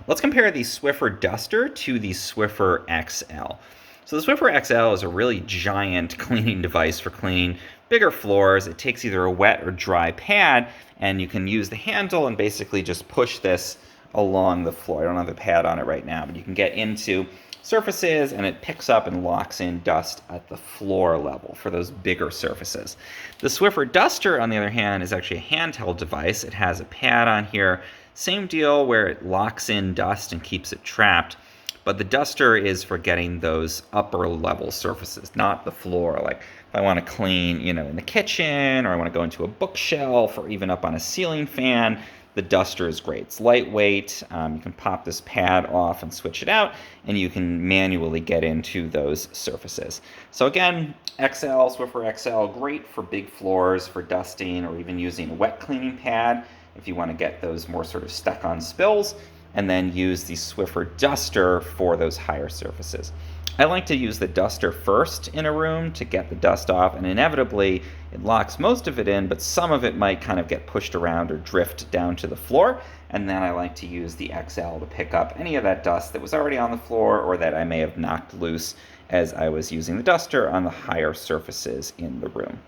Let's compare the Swiffer Duster to the Swiffer XL. So the Swiffer XL is a really giant cleaning device for cleaning bigger floors. It takes either a wet or dry pad, and you can use the handle and basically just push this along the floor. I don't have a pad on it right now, but you can get into surfaces and it picks up and locks in dust at the floor level for those bigger surfaces. The Swiffer Duster, on the other hand, is actually a handheld device. It has a pad on here. Same deal where it locks in dust and keeps it trapped. But the duster is for getting those upper level surfaces, not the floor. Like if I want to clean, in the kitchen, or I want to go into a bookshelf, or even up on a ceiling fan, the duster is great. It's lightweight. You can pop this pad off and switch it out, and you can manually get into those surfaces. So again, Swiffer XL, great for big floors, for dusting, or even using a wet cleaning pad if you want to get those more sort of stuck on spills, and then use the Swiffer Duster for those higher surfaces. I like to use the duster first in a room to get the dust off, and inevitably it locks most of it in, but some of it might kind of get pushed around or drift down to the floor, and then I like to use the XL to pick up any of that dust that was already on the floor or that I may have knocked loose as I was using the duster on the higher surfaces in the room.